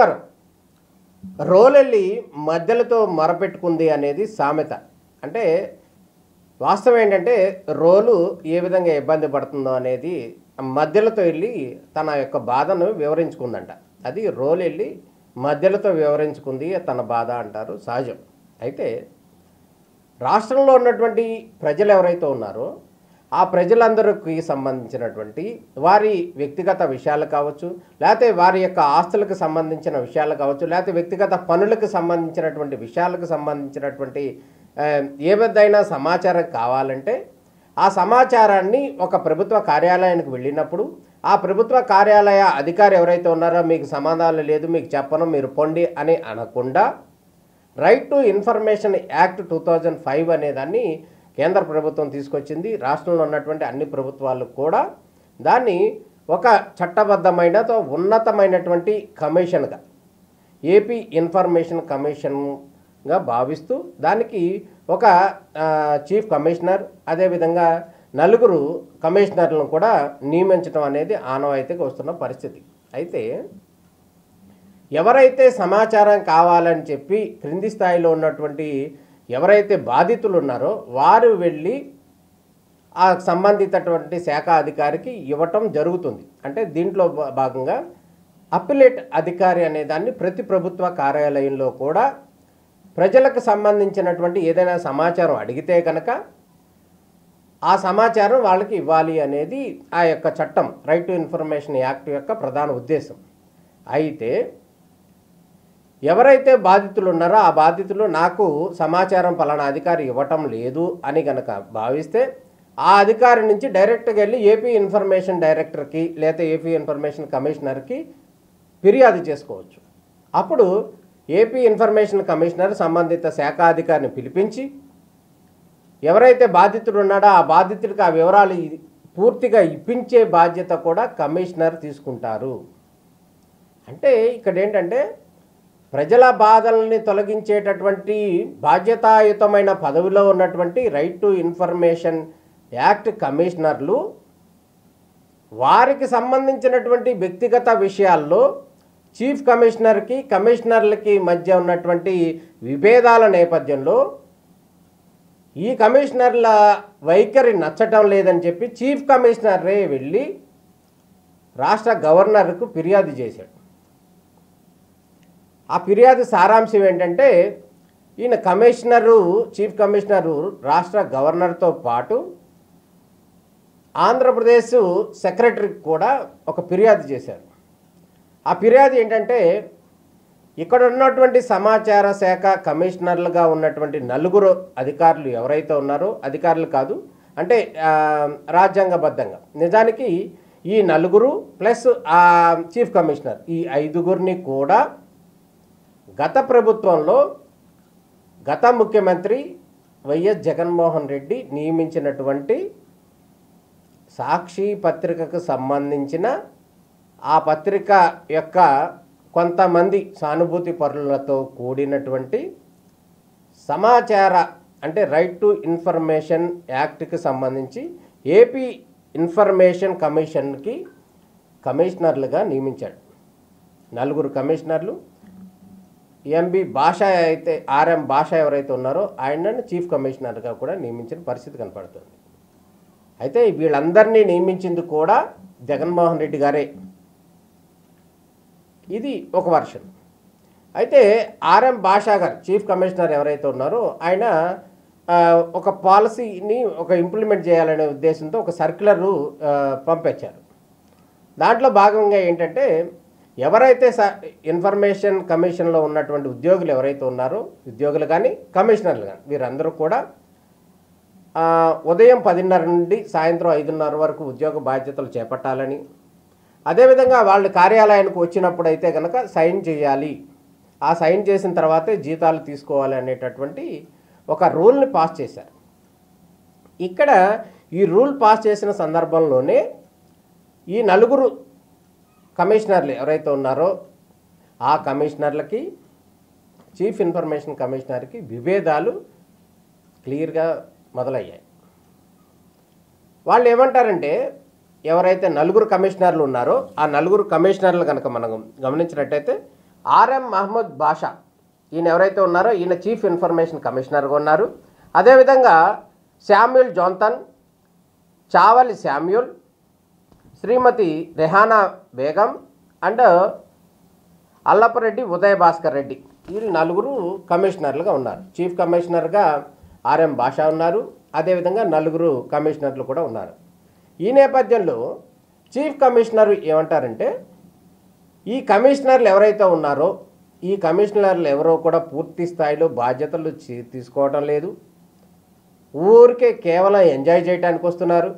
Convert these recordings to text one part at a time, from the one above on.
అధికారం రోలెళ్ళి మధ్యలతో మొరపెట్టుకుంది అనేది సామెత. అంటే వాస్తవం ఏంటంటే రోలు ఏ విధంగా ఇబ్బంది పడుతుందో అనేది మధ్యలతో వెళ్ళి తన యొక్క బాధను వివరించుకుందంట. అది రోలు వెళ్ళి మధ్యలతో వివరించుకుంది తన బాధ అంటారు, సహజం. అయితే రాష్ట్రంలో ఉన్నటువంటి ప్రజలు ఎవరైతే ఉన్నారో ఆ ప్రజలందరికీ సంబంధించినటువంటి వారి వ్యక్తిగత విషయాలు కావచ్చు, లేకపోతే వారి యొక్క ఆస్తులకు సంబంధించిన విషయాలు కావచ్చు, లేకపోతే వ్యక్తిగత పనులకు సంబంధించినటువంటి విషయాలకు సంబంధించినటువంటి ఏదైనా సమాచారం కావాలంటే ఆ సమాచారాన్ని ఒక ప్రభుత్వ కార్యాలయానికి వెళ్ళినప్పుడు ఆ ప్రభుత్వ కార్యాలయ అధికారి ఎవరైతే ఉన్నారో మీకు సమాధానం లేదు, మీకు చెప్పను, మీరు పొండి అని అనకుండా రైట్ టు ఇన్ఫర్మేషన్ యాక్ట్ 2005 అనేదాన్ని కేంద్ర ప్రభుత్వం తీసుకొచ్చింది. రాష్ట్రంలో ఉన్నటువంటి అన్ని ప్రభుత్వాలు కూడా దాన్ని ఒక చట్టబద్ధమైన ఉన్నతమైనటువంటి కమిషన్గా ఏపీ ఇన్ఫర్మేషన్ కమిషన్గా భావిస్తూ దానికి ఒక చీఫ్ కమిషనర్ అదేవిధంగా 4 కమిషనర్లను కూడా నియమించడం అనేది ఆనవాయితీగా వస్తున్న పరిస్థితి. అయితే ఎవరైతే సమాచారం కావాలని చెప్పి క్రింది స్థాయిలో ఉన్నటువంటి ఎవరైతే బాధితులు ఉన్నారో వారు వెళ్ళి ఆ సంబంధితటువంటి శాఖ అధికారికి ఇవ్వటం జరుగుతుంది. అంటే దీంట్లో భాగంగా అప్పిలేట్ అధికారి అనే దాన్ని ప్రతి ప్రభుత్వ కార్యాలయంలో కూడా ప్రజలకు సంబంధించినటువంటి ఏదైనా సమాచారం అడిగితే కనుక ఆ సమాచారం వాళ్ళకి ఇవ్వాలి అనేది ఆ యొక్క చట్టం రైట్ టు ఇన్ఫర్మేషన్ యాక్ట్ యొక్క ప్రధాన ఉద్దేశం. అయితే ఎవరైతే బాధితులు ఉన్నారో ఆ బాధితులు నాకు సమాచారం పలానా అధికారి ఇవ్వటం లేదు అని కనుక భావిస్తే ఆ అధికారి నుంచి డైరెక్ట్గా వెళ్ళి ఏపీ ఇన్ఫర్మేషన్ డైరెక్టర్కి లేదా ఏపీ ఇన్ఫర్మేషన్ కమిషనర్కి ఫిర్యాదు చేసుకోవచ్చు. అప్పుడు ఏపీ ఇన్ఫర్మేషన్ కమిషనర్ సంబంధిత శాఖ అధికారిని పిలిపించి ఎవరైతే బాధితుడు ఉన్నాడో ఆ బాధితుడికి ఆ వివరాలు పూర్తిగా ఇప్పించే బాధ్యత కూడా కమిషనర్ తీసుకుంటారు. అంటే ఇక్కడ ఏంటంటే ప్రజల బాధల్ని తొలగించేటటువంటి బాధ్యతాయుతమైన పదవిలో ఉన్నటువంటి రైట్ టు ఇన్ఫర్మేషన్ యాక్ట్ కమిషనర్లు వారికి సంబంధించినటువంటి వ్యక్తిగత విషయాల్లో చీఫ్ కమిషనర్కి కమిషనర్లకి మధ్య ఉన్నటువంటి విభేదాల నేపథ్యంలో ఈ కమిషనర్ల వైఖరి నచ్చటం లేదని చెప్పి చీఫ్ కమిషనరే వెళ్ళి రాష్ట్ర గవర్నర్కు ఫిర్యాదు చేశాడు. ఆ ఫిర్యాదు సారాంశం ఏంటంటే ఈయన కమిషనరు చీఫ్ కమిషనరు రాష్ట్ర గవర్నర్తో పాటు ఆంధ్రప్రదేశ్ సెక్రటరీకి కూడా ఒక ఫిర్యాదు చేశారు. ఆ ఫిర్యాదు ఏంటంటే ఇక్కడ ఉన్నటువంటి సమాచార శాఖ కమిషనర్లుగా ఉన్నటువంటి 4 అధికారులు ఎవరైతే ఉన్నారో అధికారులు కాదు అంటే రాజ్యాంగబద్ధంగా నిజానికి ఈ 4 ప్లస్ ఆ చీఫ్ కమిషనర్ ఈ 5గురిని కూడా గత ప్రభుత్వంలో గత ముఖ్యమంత్రి వైఎస్ జగన్మోహన్ రెడ్డి నియమించినటువంటి సాక్షి పత్రికకు సంబంధించిన ఆ పత్రిక యొక్క కొంతమంది సానుభూతి పరులతో కూడినటువంటి సమాచార అంటే రైట్ టు ఇన్ఫర్మేషన్ యాక్ట్కి సంబంధించి ఏపీ ఇన్ఫర్మేషన్ కమిషన్కి కమిషనర్లుగా నియమించాడు. 4 కమిషనర్లు ఎంబీ భాష అయితే ఆర్ఎం భాష ఎవరైతే ఉన్నారో ఆయనను చీఫ్ కమిషనర్గా కూడా నియమించిన పరిస్థితి కనపడుతుంది. అయితే వీళ్ళందరినీ నియమించింది కూడా జగన్మోహన్ రెడ్డి గారే. ఇది ఒక వర్షన్. అయితే ఆర్ఎం భాషా గారు చీఫ్ కమిషనర్ ఎవరైతే ఉన్నారో ఆయన ఒక పాలసీని ఇంప్లిమెంట్ చేయాలనే ఉద్దేశంతో ఒక సర్క్యులరు పంపించారు. దాంట్లో భాగంగా ఏంటంటే ఎవరైతే ఇన్ఫర్మేషన్ కమిషన్లో ఉన్నటువంటి ఉద్యోగులు ఎవరైతే ఉన్నారో ఉద్యోగులు కానీ కమిషనర్లు కానీ వీరందరూ కూడా ఉదయం 10:30 నుండి సాయంత్రం 5:30 వరకు ఉద్యోగ బాధ్యతలు చేపట్టాలని, అదేవిధంగా వాళ్ళు కార్యాలయానికి వచ్చినప్పుడు అయితే కనుక సైన్ చేయాలి, ఆ సైన్ చేసిన తర్వాతే జీతాలు తీసుకోవాలి అనేటటువంటి ఒక రూల్ని పాస్ చేశారు. ఇక్కడ ఈ రూల్ పాస్ చేసిన సందర్భంలోనే ఈ 4 కమిషనర్లు ఎవరైతే ఉన్నారో ఆ కమిషనర్లకి చీఫ్ ఇన్ఫర్మేషన్ కమిషనర్కి విభేదాలు క్లియర్గా మొదలయ్యాయి. వాళ్ళు ఏమంటారంటే ఎవరైతే 4 కమిషనర్లు ఉన్నారో ఆ 4 కమిషనర్లు కనుక మనం గమనించినట్టయితే ఆర్ఎం మహమ్మద్ బాషా, ఈయన ఎవరైతే ఉన్నారో ఈయన చీఫ్ ఇన్ఫర్మేషన్ కమిషనర్గా ఉన్నారు. అదేవిధంగా Samuel Johnson, Chavali Samuel, Shrimati Rehana Begum and Allapareddy Uday Bhaskar Reddy, వీళ్ళు నలుగురు కమిషనర్లుగా ఉన్నారు. చీఫ్ కమిషనర్గా ఆర్ఎం బాషా ఉన్నారు. అదేవిధంగా నలుగురు కమిషనర్లు కూడా ఉన్నారు. ఈ నేపథ్యంలో చీఫ్ కమిషనర్ ఏమంటారంటే, ఈ కమిషనర్లు ఎవరైతే ఉన్నారో ఈ కమిషనర్లు ఎవరో కూడా పూర్తి స్థాయిలో బాధ్యతలు తీసుకోవటం లేదు, ఊరికే కేవలం ఎంజాయ్ చేయడానికి వస్తున్నారు.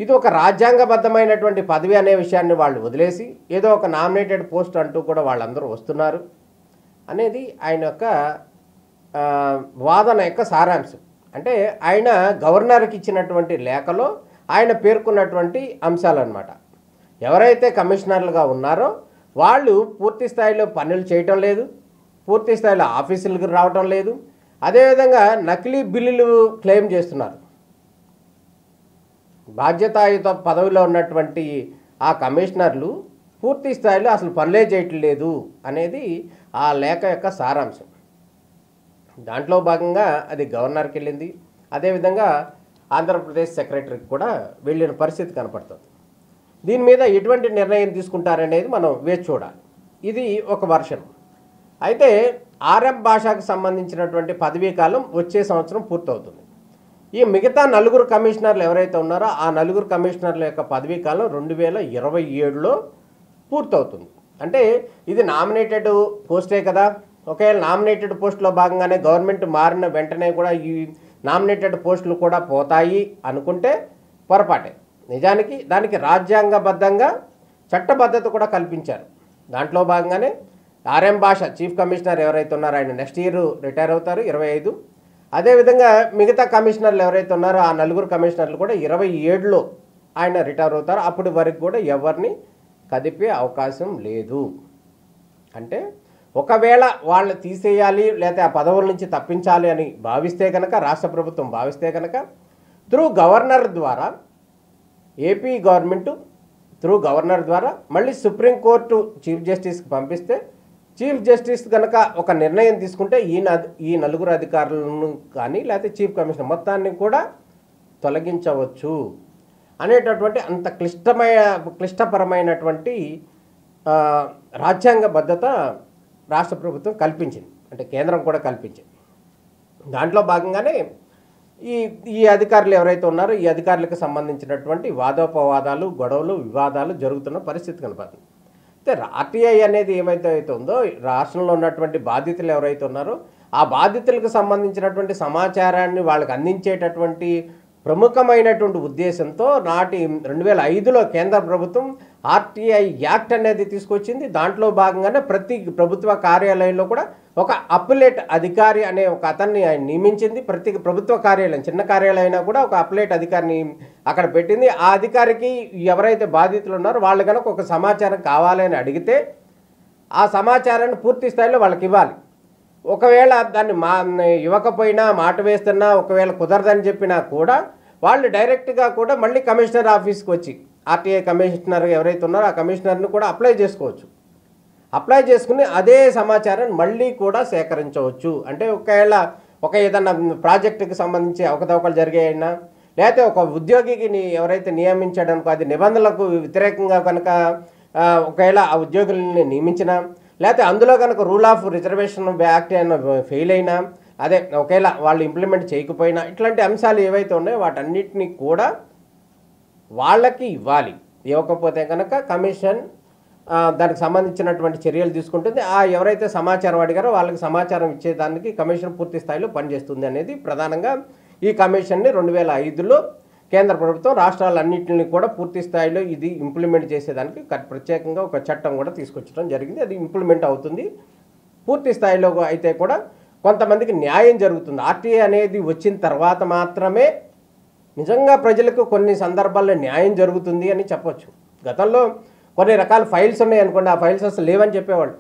ఇది ఒక రాజ్యాంగబద్ధమైనటువంటి పదవి అనే విషయాన్ని వాళ్ళు వదిలేసి ఏదో ఒక నామినేటెడ్ పోస్ట్ అంటూ కూడా వాళ్ళందరూ వస్తున్నారు అనేది ఆయన యొక్క వాదన యొక్క సారాంశం. అంటే ఆయన గవర్నర్కి ఇచ్చినటువంటి లేఖలో ఆయన పేర్కొన్నటువంటి అంశాలు అన్నమాట. ఎవరైతే కమిషనర్లుగా ఉన్నారో వాళ్ళు పూర్తి స్థాయిలో పనులు చేయటం లేదు, పూర్తి స్థాయిలో ఆఫీసులకు రావటం లేదు, అదేవిధంగా నకిలీ బిల్లులు క్లెయిమ్ చేస్తున్నారు. బాధ్యతాయుత పదవిలో ఉన్నటువంటి ఆ కమిషనర్లు పూర్తి స్థాయిలో అసలు పనులే చేయట్లేదు అనేది ఆ లేఖ యొక్క సారాంశం. దాంట్లో భాగంగా అది గవర్నర్కి వెళ్ళింది, అదేవిధంగా ఆంధ్రప్రదేశ్ సెక్రటరీకి కూడా వెళ్ళిన పరిస్థితి కనపడుతుంది. దీని మీద ఎటువంటి నిర్ణయం తీసుకుంటారనేది మనం వేచి చూడాలి. ఇది ఒక వర్షన్. అయితే ఆర్ఎం భాషకు సంబంధించినటువంటి పదవీ కాలం వచ్చే సంవత్సరం పూర్తవుతుంది. ఈ మిగతా నలుగురు కమిషనర్లు ఎవరైతే ఉన్నారో ఆ నలుగురు కమిషనర్ల యొక్క పదవీ కాలం 2027లో పూర్తవుతుంది. అంటే ఇది నామినేటెడ్ పోస్టే కదా. ఒకవేళ నామినేటెడ్ పోస్టులో భాగంగానే గవర్నమెంట్ మారిన వెంటనే కూడా ఈ నామినేటెడ్ పోస్టులు కూడా పోతాయి అనుకుంటే పొరపాటే. నిజానికి దానికి రాజ్యాంగబద్ధంగా చట్టబద్ధత కూడా కల్పించారు. దాంట్లో భాగంగానే ఆర్ఎం భాష చీఫ్ కమిషనర్ ఎవరైతే ఉన్నారో ఆయన నెక్స్ట్ ఇయర్ రిటైర్ అవుతారు 25. అదేవిధంగా మిగతా కమిషనర్లు ఎవరైతే ఉన్నారో ఆ నలుగురు కమిషనర్లు కూడా 27లో ఆయన రిటైర్ అవుతారు. అప్పటి వరకు కూడా ఎవరిని కదిపే అవకాశం లేదు. అంటే ఒకవేళ వాళ్ళు తీసేయాలి లేకపోతే ఆ పదవుల నుంచి తప్పించాలి అని భావిస్తే కనుక, రాష్ట్ర ప్రభుత్వం భావిస్తే కనుక త్రూ గవర్నర్ ద్వారా ఏపీ గవర్నమెంట్ త్రూ గవర్నర్ ద్వారా మళ్ళీ సుప్రీంకోర్టు చీఫ్ జస్టిస్కి పంపిస్తే చీఫ్ జస్టిస్ కనుక ఒక నిర్ణయం తీసుకుంటే ఈ నలుగురు అధికారులను కానీ లేకపోతే చీఫ్ కమిషనర్ మొత్తాన్ని కూడా తొలగించవచ్చు అనేటటువంటి అంత క్లిష్టపరమైనటువంటి రాజ్యాంగబద్ధత రాష్ట్ర ప్రభుత్వం కల్పించింది, అంటే కేంద్రం కూడా కల్పించింది. దాంట్లో భాగంగానే ఈ అధికారులు ఎవరైతే ఉన్నారో ఈ అధికారులకు సంబంధించినటువంటి వాదోపవాదాలు, గొడవలు, వివాదాలు జరుగుతున్న పరిస్థితి కనపడుతుంది. అయితే ఆర్టీఐ అనేది ఏమైతే ఉందో రాష్ట్రంలో ఉన్నటువంటి బాధితులు ఎవరైతే ఉన్నారో ఆ బాధితులకు సంబంధించినటువంటి సమాచారాన్ని వాళ్ళకి అందించేటటువంటి ప్రముఖమైనటువంటి ఉద్దేశంతో 2005లో కేంద్ర ప్రభుత్వం ఆర్టీఐ యాక్ట్ అనేది తీసుకొచ్చింది. దాంట్లో భాగంగానే ప్రతి ప్రభుత్వ కార్యాలయంలో కూడా ఒక అప్లెట్ అధికారి అనే ఒక అతన్ని ఆయన నియమించింది. ప్రతి ప్రభుత్వ కార్యాలయం, చిన్న కార్యాలయం అయినా కూడా ఒక అప్లెట్ అధికారిని అక్కడ పెట్టింది. ఆ అధికారికి ఎవరైతే బాధితులు ఉన్నారో వాళ్ళు కనుక ఒక సమాచారం కావాలని అడిగితే ఆ సమాచారాన్ని పూర్తి స్థాయిలో వాళ్ళకి ఇవ్వాలి. ఒకవేళ దాన్ని ఇవ్వకపోయినా, మాట వేస్తున్నా, ఒకవేళ కుదరదని చెప్పినా కూడా వాళ్ళు డైరెక్ట్గా కూడా మళ్ళీ కమిషనర్ ఆఫీస్కి వచ్చి ఆర్టీఐ కమిషనర్ ఎవరైతే ఉన్నారో ఆ కమిషనర్ని కూడా అప్లై చేసుకోవచ్చు. అప్లై చేసుకుని అదే సమాచారాన్ని మళ్ళీ కూడా సేకరించవచ్చు. అంటే ఒకవేళ ఏదన్నా ప్రాజెక్టుకి సంబంధించి అవకతవకలు జరిగాయన్నా, లేకపోతే ఒక ఉద్యోగికి ఎవరైతే నియమించాడనుకో అది నిబంధనలకు వ్యతిరేకంగా కనుక ఒకవేళ ఆ ఉద్యోగుల్ని నియమించినా, లేకపోతే అందులో కనుక రూల్ ఆఫ్ రిజర్వేషన్ యాక్ట్ అయినా ఫెయిల్ అయినా, అదే ఒకవేళ వాళ్ళు ఇంప్లిమెంట్ చేయకపోయినా, ఇట్లాంటి అంశాలు ఏవైతే ఉన్నాయో వాటన్నిటినీ కూడా వాళ్ళకి ఇవ్వాలి. ఇవ్వకపోతే కనుక కమిషన్ దానికి సంబంధించినటువంటి చర్యలు తీసుకుంటుంది. ఎవరైతే సమాచారం అడిగారో వాళ్ళకి సమాచారం ఇచ్చేదానికి కమిషన్ పూర్తి స్థాయిలో పనిచేస్తుంది అనేది ప్రధానంగా ఈ కమిషన్ని 2005లో కేంద్ర ప్రభుత్వం రాష్ట్రాలన్నింటినీ కూడా పూర్తి స్థాయిలో ఇది ఇంప్లిమెంట్ చేసేదానికి ప్రత్యేకంగా ఒక చట్టం కూడా తీసుకొచ్చడం జరిగింది. అది ఇంప్లిమెంట్ అవుతుంది. పూర్తి స్థాయిలో అయితే కూడా కొంతమందికి న్యాయం జరుగుతుంది. ఆర్టీఐ అనేది వచ్చిన తర్వాత మాత్రమే నిజంగా ప్రజలకు కొన్ని సందర్భాల్లో న్యాయం జరుగుతుంది అని చెప్పొచ్చు. గతంలో కొన్ని రకాల ఫైల్స్ ఉన్నాయి అనుకోండి, ఆ ఫైల్స్ అసలు లేవని చెప్పేవాళ్ళు.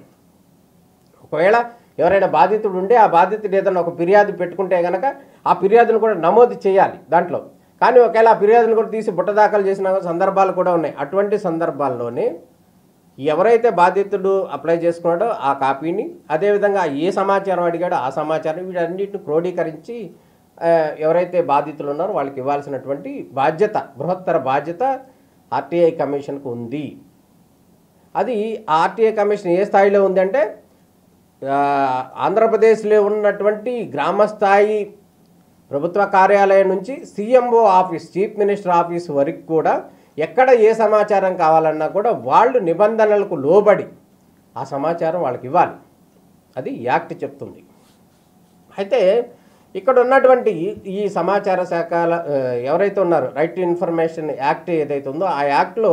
ఒకవేళ ఎవరైనా బాధితుడు ఉంటే ఆ బాధితుడు ఏదైనా ఒక ఫిర్యాదు పెట్టుకుంటే కనుక ఆ ఫిర్యాదును కూడా నమోదు చేయాలి దాంట్లో. కానీ ఒకవేళ ఆ ఫిర్యాదును కూడా తీసి బుట్ట దాఖలు చేసిన సందర్భాలు కూడా ఉన్నాయి. అటువంటి సందర్భాల్లోనే ఎవరైతే బాధితుడు అప్లై చేసుకున్నాడో ఆ కాపీని, అదేవిధంగా ఏ సమాచారం అడిగాడో ఆ సమాచారం, వీటన్నిటిని క్రోడీకరించి ఎవరైతే బాధితులు ఉన్నారో వాళ్ళకి ఇవ్వాల్సినటువంటి బాధ్యత, బృహత్తర బాధ్యత ఆర్టీఐ కమిషన్కు ఉంది. అది ఆర్టీఐ కమిషన్ ఏ స్థాయిలో ఉందంటే ఆంధ్రప్రదేశ్లో ఉన్నటువంటి గ్రామస్థాయి ప్రభుత్వ కార్యాలయం నుంచి CMO office, chief minister office వరకు కూడా ఎక్కడ ఏ సమాచారం కావాలన్నా కూడా వాళ్ళు నిబంధనలకు లోబడి ఆ సమాచారం వాళ్ళకి ఇవ్వాలి. అది యాక్ట్ చెప్తుంది. అయితే ఇక్కడ ఉన్నటువంటి ఈ సమాచార శాఖల ఎవరైతే ఉన్నారో రైట్ టు ఇన్ఫర్మేషన్ యాక్ట్ ఏదైతే ఉందో ఆ యాక్ట్లో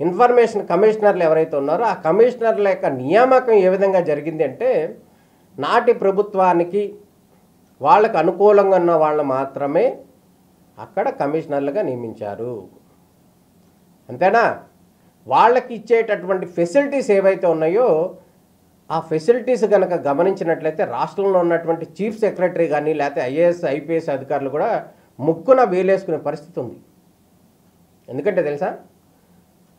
ఇన్ఫర్మేషన్ కమిషనర్లు ఎవరైతే ఉన్నారో ఆ కమిషనర్ల యొక్క నియామకం ఏ విధంగా జరిగింది అంటే నాటి ప్రభుత్వానికి వాళ్ళకు అనుకూలంగా ఉన్న వాళ్ళు మాత్రమే అక్కడ కమిషనర్లుగా నియమించారు. అంతేనా? వాళ్ళకి ఇచ్చేటటువంటి ఫెసిలిటీస్ ఏవైతే ఉన్నాయో ఆ ఫెసిలిటీస్ కనుక గమనించినట్లయితే రాష్ట్రంలో ఉన్నటువంటి చీఫ్ సెక్రటరీ కానీ లేకపోతే ఐఏఎస్ ఐపీఎస్ అధికారులు కూడా ముక్కున వేలేసుకునే పరిస్థితి ఉంది. ఎందుకంటే తెలుసా,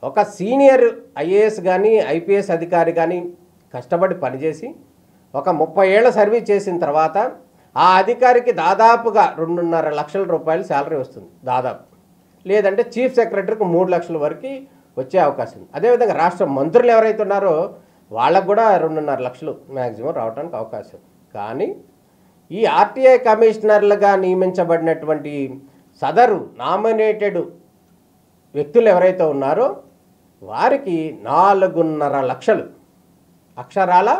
ఒక సీనియర్ ఐఏఎస్ కానీ ఐపీఎస్ అధికారి కానీ కష్టపడి పనిచేసి ఒక 30 ఏళ్ల సర్వీస్ చేసిన తర్వాత ఆ అధికారికి దాదాపుగా 2.5 లక్షల రూపాయలు శాలరీ వస్తుంది దాదాపు. లేదంటే చీఫ్ సెక్రటరీకి 3 లక్షల వరకు వచ్చే అవకాశం ఉంది. అదేవిధంగా రాష్ట్ర మంత్రులు ఎవరైతే ఉన్నారో వాళ్ళకు కూడా 2.5 లక్షలు మ్యాక్సిమం రావడానికి అవకాశం. కానీ ఈ ఆర్టీఐ కమిషనర్లుగా నియమించబడినటువంటి సదరు నామినేటెడ్ వ్యక్తులు ఎవరైతే ఉన్నారో వారికి 4.5 లక్షలు, అక్షరాల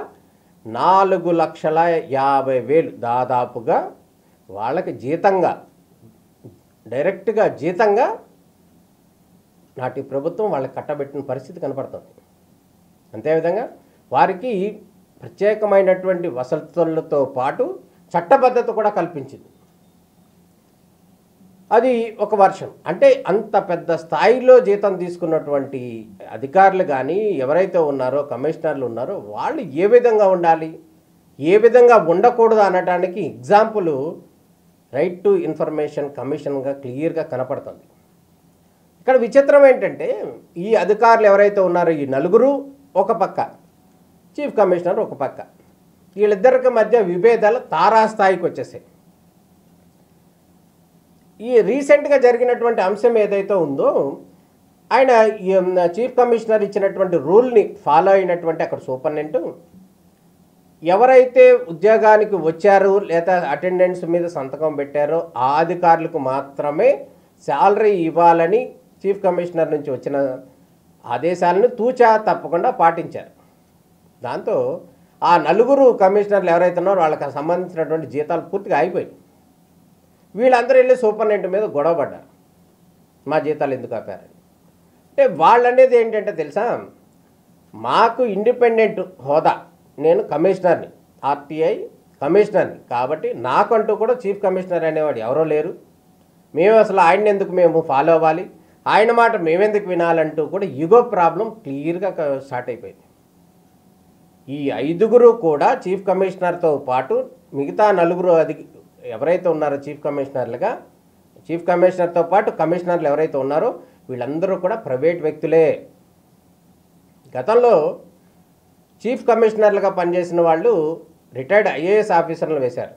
4,50,000 దాదాపుగా వాళ్ళకి జీతంగా, డైరెక్ట్గా జీతంగా నాటి ప్రభుత్వం వాళ్ళకి కట్టబెట్టిన పరిస్థితి కనపడుతుంది. అంతేవిధంగా వారికి ప్రత్యేకమైనటువంటి వసతులతో పాటు చట్టబద్ధత కూడా కల్పించింది. అది ఒక వర్షం. అంటే అంత పెద్ద స్థాయిలో జీతం తీసుకున్నటువంటి అధికారులు కానీ ఎవరైతే ఉన్నారో కమిషనర్లు ఉన్నారో వాళ్ళు ఏ విధంగా ఉండాలి, ఏ విధంగా ఉండకూడదు అనడానికి ఎగ్జాంపుల్ రైట్ టు ఇన్ఫర్మేషన్ కమిషన్గా క్లియర్గా కనపడుతుంది. ఇక్కడ విచిత్రం ఏంటంటే ఈ అధికారులు ఎవరైతే ఉన్నారో ఈ నలుగురు ఒక పక్క, చీఫ్ కమిషనర్ ఒక పక్క, వీళ్ళిద్దరికి మధ్య విభేదాలు తారాస్థాయికి వచ్చేసాయి. ఈ రీసెంట్గా జరిగినటువంటి అంశం ఏదైతే ఉందో ఆయన చీఫ్ కమిషనర్ ఇచ్చినటువంటి రూల్ని ఫాలో అయినటువంటి అక్కడ సూపరింటెండెంట్ ఎవరైతే ఉద్యోగానికి వచ్చారో లేదా అటెండెన్స్ మీద సంతకం పెట్టారో ఆ అధికారులకు మాత్రమే శాలరీ ఇవ్వాలని చీఫ్ కమిషనర్ నుంచి వచ్చిన ఆదేశాలను తూచా తప్పకుండా పాటించారు. దాంతో ఆ నలుగురు కమిషనర్లు ఎవరైతే ఉన్నారో వాళ్ళకి సంబంధించినటువంటి జీతాలు పూర్తిగా అయిపోయాయి. వీళ్ళందరూ వెళ్ళి సూపరింటెండెంట్ మీద గొడవపడ్డారు, మా జీతాలు ఎందుకు ఆపారని. అంటే వాళ్ళు అనేది ఏంటంటే తెలుసా, మాకు ఇండిపెండెంట్ హోదా, నేను కమిషనర్ని, ఆర్టీఐ కమిషనర్ని, కాబట్టి నాకంటూ కూడా చీఫ్ కమిషనర్ అనేవాడు ఎవరో లేరు, మేము అసలు ఆయన ఎందుకు మేము ఫాలో అవ్వాలి, ఆయన మాట మేమెందుకు వినాలంటూ కూడా ఈగో ప్రాబ్లం క్లియర్గా స్టార్ట్ అయిపోయింది. ఈ 5గురు కూడా చీఫ్ కమిషనర్తో పాటు మిగతా 4 ఎవరైతే ఉన్నారో చీఫ్ కమిషనర్లుగా, చీఫ్ కమిషనర్తో పాటు కమిషనర్లు ఎవరైతే ఉన్నారో వీళ్ళందరూ కూడా ప్రైవేట్ వ్యక్తులే. గతంలో చీఫ్ కమిషనర్లుగా పనిచేసిన వాళ్ళు రిటైర్డ్ ఐఏఎస్ ఆఫీసర్లు వేశారు,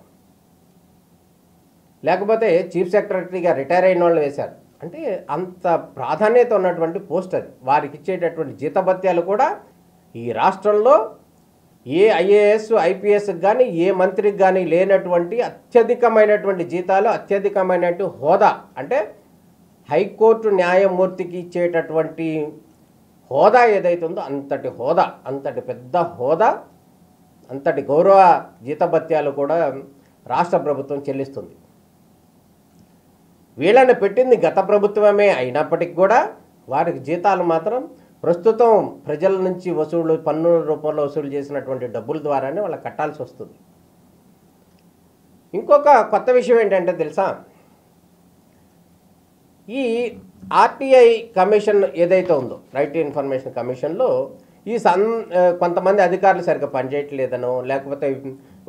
లేకపోతే చీఫ్ సెక్రటరీగా రిటైర్ అయిన వాళ్ళు వేశారు. అంటే అంత ప్రాధాన్యత ఉన్నటువంటి పోస్ట్ అది. వారికి ఇచ్చేటటువంటి జీతభత్యాలు కూడా ఈ రాష్ట్రంలో ఏ ఐఏఎస్ ఐపీఎస్కి కానీ ఏ మంత్రికి కానీ లేనటువంటి అత్యధికమైనటువంటి జీతాలు, అత్యధికమైనటువంటి హోదా. అంటే హైకోర్టు న్యాయమూర్తికి ఇచ్చేటటువంటి హోదా ఏదైతే ఉందో అంతటి హోదా, అంతటి పెద్ద హోదా, అంతటి గౌరవ జీతభత్యాలు కూడా రాష్ట్ర ప్రభుత్వం చెల్లిస్తుంది. వీళ్ళని పెట్టింది గత ప్రభుత్వమే అయినప్పటికీ కూడా వారికి జీతాలు మాత్రం ప్రస్తుతం ప్రజల నుంచి వసూలు, పన్నుల రూపంలో వసూలు చేసినటువంటి డబ్బుల ద్వారానే వాళ్ళకి కట్టాల్సి వస్తుంది. ఇంకొక కొత్త విషయం ఏంటంటే తెలుసా, ఈ ఆర్టీఐ కమిషన్ ఏదైతే ఉందో రైట్ టు ఇన్ఫర్మేషన్ కమిషన్లో ఈ కొంతమంది అధికారులు సరిగ్గా పనిచేయట్లేదనో లేకపోతే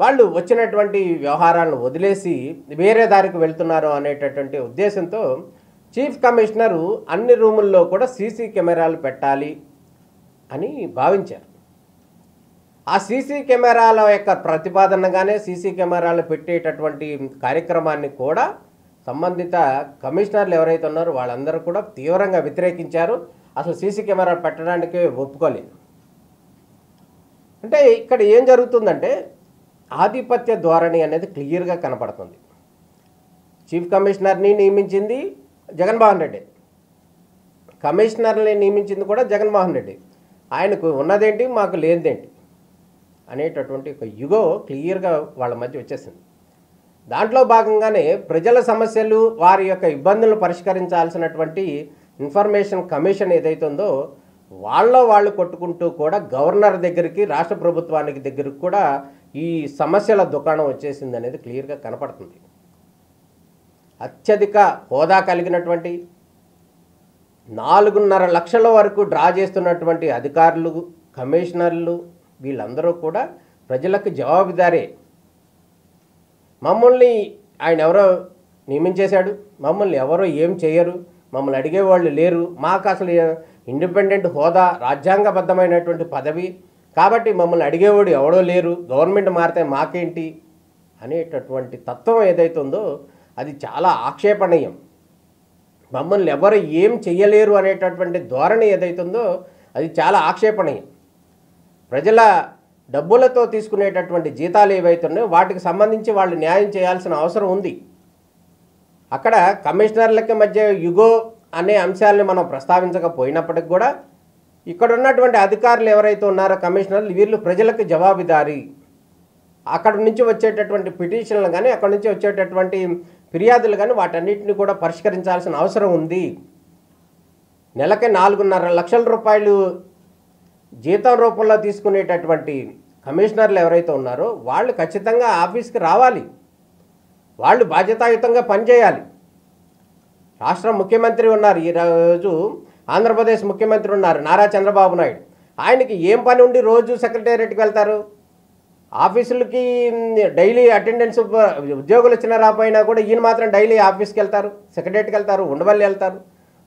వాళ్ళు వచ్చినటువంటి వ్యవహారాలను వదిలేసి వేరే దారికి వెళ్తున్నారు అనేటటువంటి ఉద్దేశంతో చీఫ్ కమిషనరు అన్ని రూముల్లో కూడా సీసీ కెమెరాలు పెట్టాలి, అని భావించారు. ఆ సీసీ కెమెరాల యొక్క ప్రతిపాదనగానే సీసీ కెమెరాలు పెట్టేటటువంటి కార్యక్రమాన్ని కూడా సంబంధిత కమిషనర్లు ఎవరైతే ఉన్నారో వాళ్ళందరూ కూడా తీవ్రంగా వ్యతిరేకించారు. అసలు సీసీ కెమెరా పెట్టడానికే ఒప్పుకోలేదు. అంటే ఇక్కడ ఏం జరుగుతుందంటే ఆధిపత్య ధోరణి అనేది క్లియర్గా కనపడుతుంది. చీఫ్ కమిషనర్ని నియమించింది జగన్మోహన్ రెడ్డి, కమిషనర్ని నియమించింది కూడా జగన్మోహన్ రెడ్డి. ఆయనకు ఉన్నదేంటి, మాకు లేనిదేంటి అనేటటువంటి ఒక యుగో క్లియర్గా వాళ్ళ మధ్య వచ్చేసింది. దాంట్లో భాగంగానే ప్రజల సమస్యలు, వారి యొక్క ఇబ్బందులను పరిష్కరించాల్సినటువంటి ఇన్ఫర్మేషన్ కమిషన్ ఏదైతే ఉందో వాళ్ళు కొట్టుకుంటూ కూడా గవర్నర్ దగ్గరికి, రాష్ట్ర ప్రభుత్వానికి దగ్గరికి కూడా ఈ సమస్యల దుకాణం వచ్చేసింది అనేది క్లియర్గా కనపడుతుంది. అత్యధిక హోదా కలిగినటువంటి 4.5 లక్షల వరకు డ్రా చేస్తున్నటువంటి అధికారులు, కమిషనర్లు వీళ్ళందరూ కూడా ప్రజలకు జవాబుదారే. మమ్మల్ని ఆయన ఎవరో నియమించేశాడు, మమ్మల్ని ఎవరో ఏం చేయరు, మమ్మల్ని అడిగేవాళ్ళు లేరు, మాకు అసలు ఇండిపెండెంట్ హోదా రాజ్యాంగబద్ధమైనటువంటి పదవి కాబట్టి మమ్మల్ని అడిగేవాడు ఎవడో లేరు, గవర్నమెంట్ మారితే మాకేంటి అనేటటువంటి తత్వం ఏదైతే ఉందో అది చాలా ఆక్షేపణీయం. మమ్మల్ని ఎవరు ఏం చెయ్యలేరు అనేటటువంటి ధోరణి ఏదైతే ఉందో అది చాలా ఆక్షేపణీయం. ప్రజల డబ్బులతో తీసుకునేటటువంటి జీతాలు ఏవైతే ఉన్నాయో వాటికి సంబంధించి వాళ్ళు న్యాయం చేయాల్సిన అవసరం ఉంది. అక్కడ కమిషనర్లకి మధ్య యుగో అనే అంశాలని మనం ప్రస్తావించకపోయినప్పటికి కూడా ఇక్కడ ఉన్నటువంటి అధికారులు ఎవరైతే ఉన్నారో కమిషనర్లు, వీళ్ళు ప్రజలకు జవాబుదారీ. అక్కడ నుంచి వచ్చేటటువంటి పిటిషన్లు కానీ, అక్కడ నుంచి వచ్చేటటువంటి ఫిర్యాదులు కానీ వాటన్నిటిని కూడా పరిష్కరించాల్సిన అవసరం ఉంది. నెలకి 4.5 లక్షల రూపాయలు జీతం రూపంలో తీసుకునేటటువంటి కమిషనర్లు ఎవరైతే ఉన్నారో వాళ్ళు ఖచ్చితంగా ఆఫీస్కి రావాలి, వాళ్ళు బాధ్యతాయుతంగా పనిచేయాలి. రాష్ట్ర ముఖ్యమంత్రి ఉన్నారు, ఈరోజు ఆంధ్రప్రదేశ్ ముఖ్యమంత్రి ఉన్నారు నారా చంద్రబాబు నాయుడు. ఆయనకి ఏం పని ఉండి రోజు సెక్రటేరియట్కి వెళ్తారు? ఆఫీసులకి డైలీ అటెండెన్స్ ఉద్యోగులు వచ్చినా రాపోయినా కూడా ఈయన మాత్రం డైలీ ఆఫీస్కి వెళ్తారు, సెక్రటేరియట్కి వెళ్తారు, ఉండవల్లి వెళ్తారు.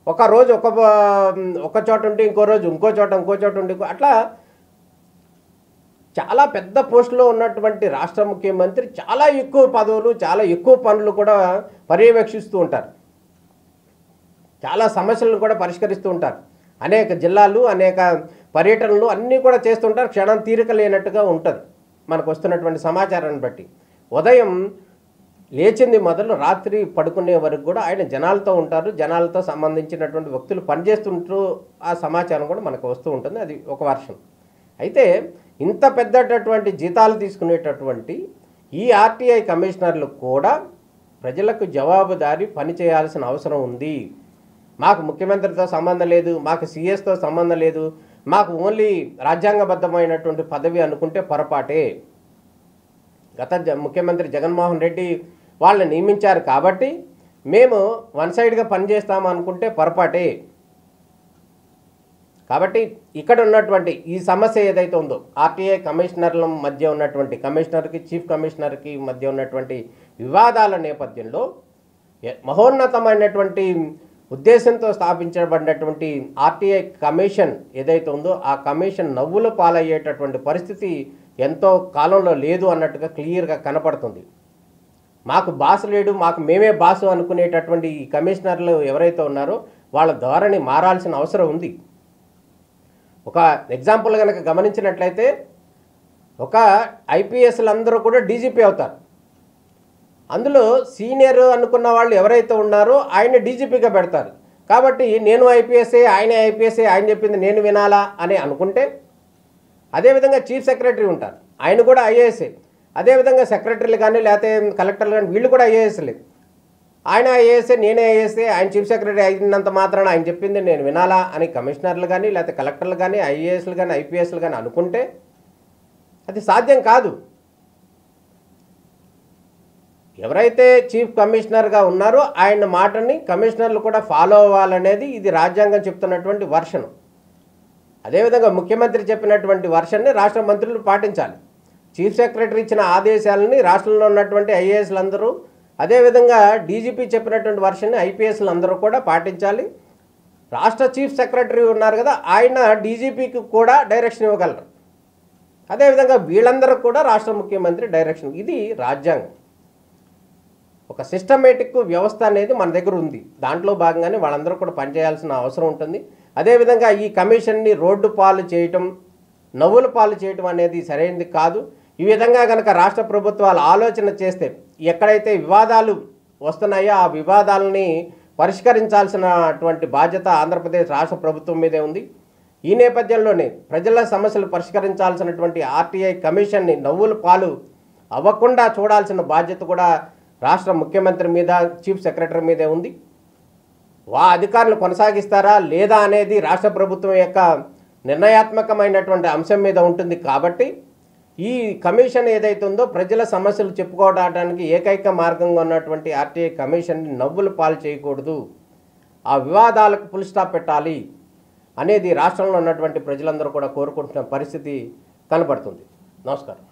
ఒక రోజు ఒక చోట ఉంటే ఇంకో రోజు ఇంకో చోట ఉండి అట్లా చాలా పెద్ద పోస్టులో ఉన్నటువంటి రాష్ట్ర ముఖ్యమంత్రి చాలా ఎక్కువ పదవులు, చాలా ఎక్కువ పనులు కూడా పర్యవేక్షిస్తూ ఉంటారు, చాలా సమస్యలను కూడా పరిష్కరిస్తూ ఉంటారు. అనేక జిల్లాలు, అనేక పర్యటనలు అన్నీ కూడా చేస్తుంటారు. క్షణం తీరిక లేనట్టుగా ఉంటుంది మనకు వస్తున్నటువంటి సమాచారాన్ని బట్టి. ఉదయం లేచింది మొదలు రాత్రి పడుకునే వరకు కూడా ఆయన జనాలతో ఉంటారు, జనాలతో సంబంధించినటువంటి వ్యక్తులు పనిచేస్తుంటూ ఆ సమాచారం కూడా మనకు వస్తూ ఉంటుంది. అది ఒక వర్షన్. అయితే ఇంత పెద్దటువంటి జీతాలు తీసుకునేటటువంటి ఈ ఆర్టీఐ కమిషనర్లు కూడా ప్రజలకు జవాబుదారీ పని చేయాల్సిన అవసరం ఉంది. మాకు ముఖ్యమంత్రితో సంబంధం లేదు, మాకు సీఎస్తో సంబంధం లేదు, మాకు ఓన్లీ రాజ్యాంగబద్ధమైనటువంటి పదవి అనుకుంటే పొరపాటే. గత ముఖ్యమంత్రి జగన్మోహన్ రెడ్డి వాళ్ళని నియమించారు కాబట్టి మేము వన్ సైడ్గా పనిచేస్తాము అనుకుంటే పొరపాటే. కాబట్టి ఇక్కడ ఉన్నటువంటి ఈ సమస్య ఏదైతే ఉందో ఆర్టీఐ కమిషనర్ల మధ్య ఉన్నటువంటి, కమిషనర్కి చీఫ్ కమిషనర్కి మధ్య ఉన్నటువంటి వివాదాల నేపథ్యంలో మహోన్నతమైనటువంటి ఉద్దేశంతో స్థాపించబడినటువంటి ఆర్టీఐ కమిషన్ ఏదైతే ఉందో ఆ కమిషన్ నవ్వుల పాలయ్యేటటువంటి పరిస్థితి ఎంతో కాలంలో లేదు అన్నట్టుగా క్లియర్గా కనపడుతుంది. మాకు బాసు లేడు, మాకు మేమే బాసు అనుకునేటటువంటి ఈ కమిషనర్లు ఎవరైతే ఉన్నారో వాళ్ళ ధోరణి మారాల్సిన అవసరం ఉంది. ఒక ఎగ్జాంపుల్ కనుక గమనించినట్లయితే ఒక ఐపీఎస్లు అందరూ కూడా డీజీపీ అవుతారు. అందులో సీనియర్ అనుకున్న వాళ్ళు ఎవరైతే ఉన్నారో ఆయన డీజీపీగా పెడతారు. కాబట్టి నేను ఐపీఎస్ఏ, ఆయనే ఐపీఎస్ఏ, ఆయన చెప్పింది నేను వినాలా అని అనుకుంటే, అదేవిధంగా చీఫ్ సెక్రటరీ ఉంటారు, ఆయన కూడా ఐఏఎస్ఏ. అదేవిధంగా సెక్రటరీలు కానీ లేకపోతే కలెక్టర్లు కానీ వీళ్ళు కూడా ఐఏఎస్లే. ఆయన ఐఏఎస్ఏ, నేనే ఐఏఎస్ఏ, ఆయన చీఫ్ సెక్రటరీ అయినంత మాత్రాన ఆయన చెప్పింది నేను వినాలా అని కమిషనర్లు కానీ లేకపోతే కలెక్టర్లు కానీ ఐఏఎస్లు కానీ ఐపీఎస్లు కానీ అనుకుంటే అది సాధ్యం కాదు. ఎవరైతే చీఫ్ కమిషనర్గా ఉన్నారో ఆయన మాటని కమిషనర్లు కూడా ఫాలో అవ్వాలనేది ఇది రాజ్యాంగం చెప్తున్నటువంటి వర్షన్. అదేవిధంగా ముఖ్యమంత్రి చెప్పినటువంటి వర్షన్ని రాష్ట్ర మంత్రులు పాటించాలి. చీఫ్ సెక్రటరీ ఇచ్చిన ఆదేశాలని రాష్ట్రంలో ఉన్నటువంటి ఐఏఎస్లు అందరూ, అదేవిధంగా డీజీపీ చెప్పినటువంటి వర్షన్ని ఐపీఎస్లు అందరూ కూడా పాటించాలి. రాష్ట్ర చీఫ్ సెక్రటరీ ఉన్నారు కదా, ఆయన డీజీపీకి కూడా డైరెక్షన్ ఇవ్వగలరు. అదేవిధంగా వీళ్ళందరూ కూడా రాష్ట్ర ముఖ్యమంత్రి డైరెక్షన్. ఇది రాజ్యాంగం. ఒక సిస్టమేటిక్ వ్యవస్థ అనేది మన దగ్గర ఉంది. దాంట్లో భాగంగానే వాళ్ళందరూ కూడా పనిచేయాల్సిన అవసరం ఉంటుంది. అదేవిధంగా ఈ కమిషన్ని రోడ్డు పాలు చేయటం, నవ్వుల పాలు చేయటం అనేది సరైనది కాదు. ఈ విధంగా కనుక రాష్ట్ర ప్రభుత్వాలు ఆలోచన చేస్తే ఎక్కడైతే వివాదాలు వస్తున్నాయో ఆ వివాదాలని పరిష్కరించాల్సినటువంటి బాధ్యత ఆంధ్రప్రదేశ్ రాష్ట్ర ప్రభుత్వం మీదే ఉంది. ఈ నేపథ్యంలోనే ప్రజల సమస్యలు పరిష్కరించాల్సినటువంటి ఆర్టీఐ కమిషన్ని నవ్వుల పాలు అవ్వకుండా చూడాల్సిన బాధ్యత కూడా రాష్ట్ర ముఖ్యమంత్రి మీద, చీఫ్ సెక్రటరీ మీదే ఉంది. అధికారులు కొనసాగిస్తారా లేదా అనేది రాష్ట్ర ప్రభుత్వం యొక్క నిర్ణయాత్మకమైనటువంటి అంశం మీద ఉంటుంది. కాబట్టి ఈ కమిషన్ ఏదైతే ఉందో ప్రజల సమస్యలు చెప్పుకోవడానికి ఏకైక మార్గంగా ఉన్నటువంటి ఆర్టీఐ కమిషన్ని నవ్వుల పాలు చేయకూడదు, ఆ వివాదాలకు ఫుల్ స్టాప్ పెట్టాలి అనేది రాష్ట్రంలో ఉన్నటువంటి ప్రజలందరూ కూడా కోరుకుంటున్న పరిస్థితి కనబడుతుంది. నమస్కారం.